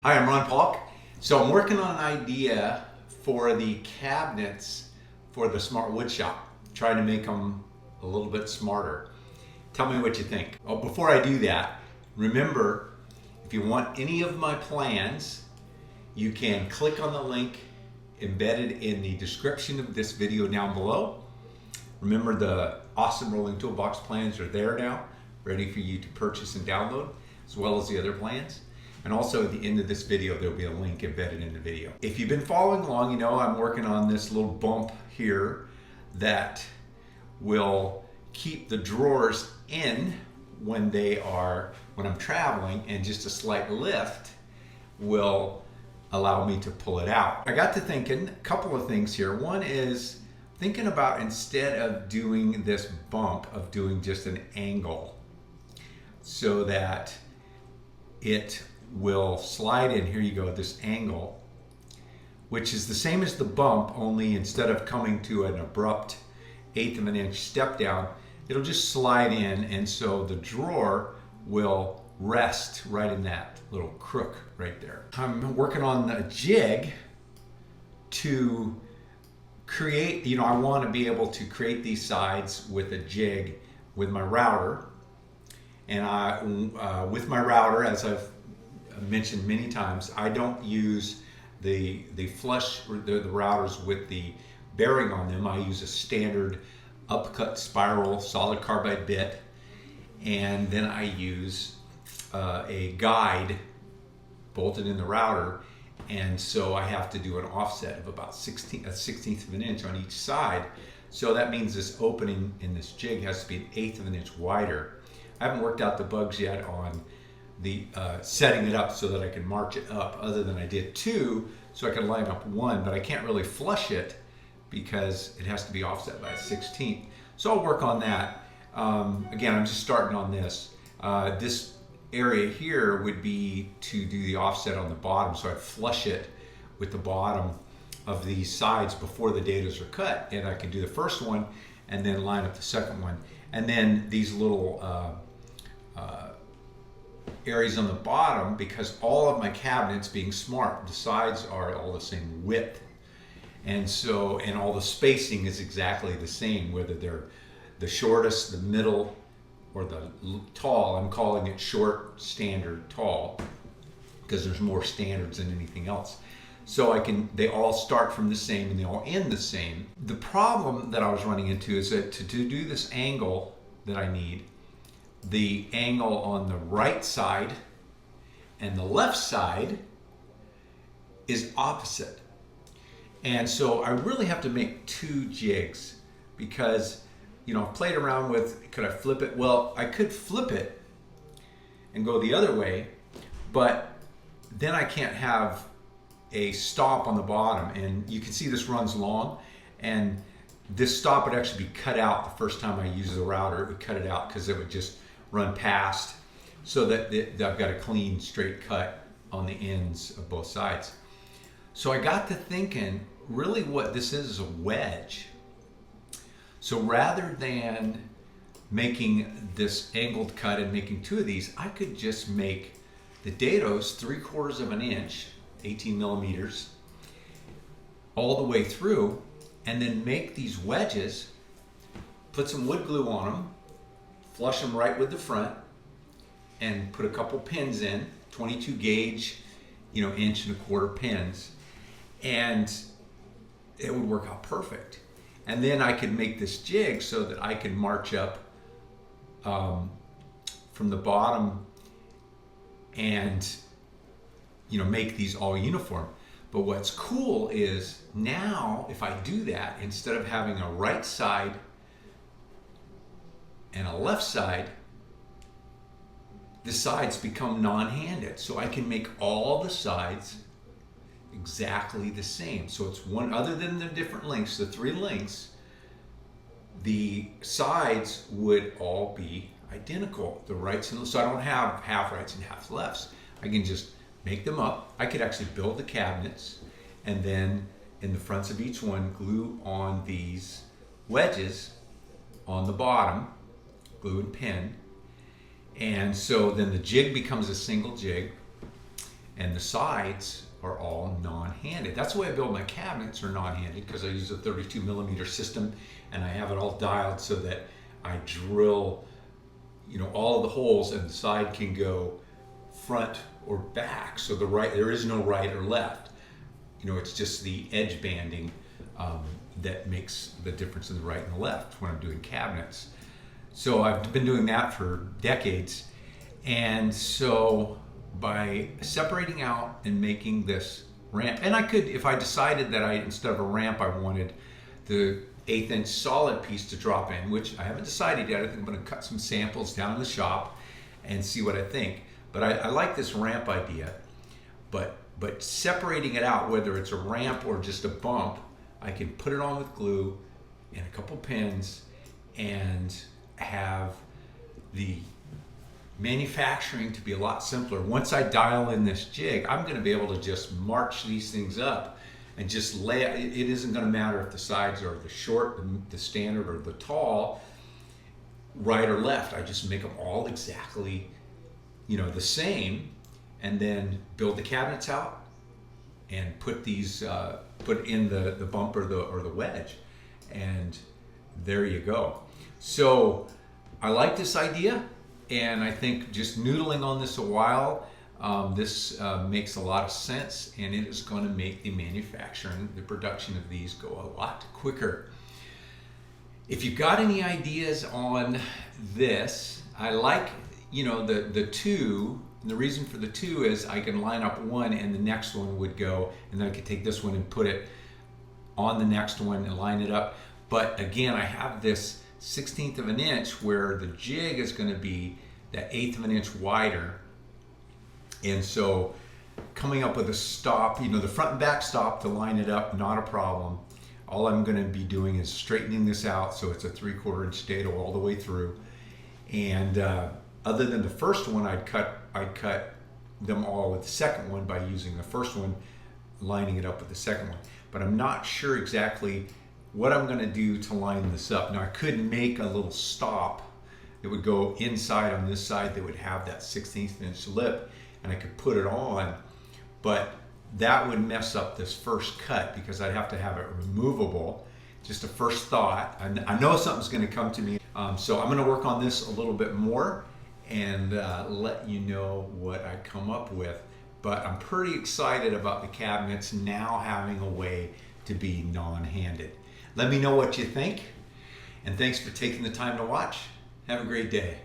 Hi, I'm Ron Paulk. So I'm working on an idea for the cabinets for the smart woodshop, trying to make them a little bit smarter. Tell me what you think. Oh, before I do that, remember, if you want any of my plans, you can click on the link embedded in the description of this video down below. Remember, the awesome rolling toolbox plans are there now, ready for you to purchase and download, as well as the other plans. And also at the end of this video, there'll be a link embedded in the video. If you've been following along, you know I'm working on this little bump here that will keep the drawers in when I'm traveling, and just a slight lift will allow me to pull it out. I got to thinking a couple of things here. One is thinking about, instead of doing this bump, of doing just an angle so that it will slide in. Here you go, this angle, which is the same as the bump, only instead of coming to an abrupt 1/8 of an inch step down, it'll just slide in, and so the drawer will rest right in that little crook right there. I'm working on a jig to create, I want to be able to create these sides with a jig with my router. And with my router, as I've mentioned many times, I don't use the flush or the routers with the bearing on them. I use a standard upcut spiral solid carbide bit, and then I use a guide bolted in the router, and so I have to do an offset of about a 16th of an inch on each side. So that means this opening in this jig has to be 1/8 of an inch wider. I haven't worked out the bugs yet on the setting it up so that I can march it up, other than I did 2 so I can line up 1, but I can't really flush it because it has to be offset by a 16th. So I'll work on that. Again, I'm just starting on this. This area here would be to do the offset on the bottom, so I'd flush it with the bottom of these sides before the dados are cut, and I can do the first one and then line up the second one. And then these little areas on the bottom, because all of my cabinets, being smart, the sides are all the same width, and all the spacing is exactly the same, whether they're the shortest, the middle, or the tall. I'm calling it short, standard, tall, because there's more standards than anything else. So they all start from the same and they all end the same. The problem that I was running into is that to do this angle that I need, the angle on the right side and the left side is opposite. And so I really have to make 2 jigs, because I've played around with, could I flip it? Well, I could flip it and go the other way, but then I can't have a stop on the bottom. And you can see this runs long, and this stop would actually be cut out the first time I use the router. It would cut it out because it would just run past, so that I've got a clean straight cut on the ends of both sides. So I got to thinking, really what this is a wedge. So rather than making this angled cut and making 2 of these, I could just make the dados 3/4 of an inch, 18 millimeters, all the way through, and then make these wedges, put some wood glue on them, flush them right with the front, and put a couple pins in, 22 gauge, 1.25" pins, and it would work out perfect. And then I could make this jig so that I can march up from the bottom and make these all uniform. But what's cool is now, if I do that, instead of having a right side and a left side, the sides become non-handed. So I can make all the sides exactly the same. So it's one, other than the different lengths, the 3 lengths, the sides would all be identical. The rights and so I don't have half rights and half lefts. I can just make them up. I could actually build the cabinets, and then in the fronts of each one, glue on these wedges on the bottom, glue and pin. And so then the jig becomes a single jig, and the sides are all non-handed. That's the way I build my cabinets, are non-handed, because I use a 32 millimeter system, and I have it all dialed so that I drill, all of the holes, and the side can go front or back. So there is no right or left. It's just the edge banding that makes the difference in the right and the left when I'm doing cabinets. So I've been doing that for decades. And so by separating out and making this ramp, and I could, if I decided that instead of a ramp, I wanted the 1/8 inch solid piece to drop in, which I haven't decided yet. I think I'm going to cut some samples down in the shop and see what I think. But I like this ramp idea. But separating it out, whether it's a ramp or just a bump, I can put it on with glue and a couple pins and have the manufacturing to be a lot simpler. Once I dial in this jig, I'm going to be able to just march these things up and just lay it. It isn't going to matter if the sides are the short, the standard, or the tall, right or left. I just make them all exactly, the same, and then build the cabinets out and put these, put in the bump or the wedge, and there you go. So I like this idea, and I think just noodling on this a while, this makes a lot of sense, and it is going to make the manufacturing, the production of these go a lot quicker. If you've got any ideas on this, I like, the two. And the reason for the two is I can line up one and the next one would go, and then I could take this one and put it on the next one and line it up. But again, I have this 1/16 of an inch where the jig is going to be that 1/8 of an inch wider. And so coming up with a stop, the front and back stop to line it up, not a problem. All I'm going to be doing is straightening this out so it's a 3/4 inch dado all the way through. And other than the first one, I'd cut them all with the second one by using the first one, lining it up with the second one. But I'm not sure exactly what I'm going to do to line this up. Now I could make a little stop that would go inside on this side that would have that 1/16 inch lip, and I could put it on, but that would mess up this first cut because I'd have to have it removable. Just a first thought. I know something's going to come to me. So I'm going to work on this a little bit more and let you know what I come up with. But I'm pretty excited about the cabinets now having a way to be non-handed. Let me know what you think, and thanks for taking the time to watch. Have a great day.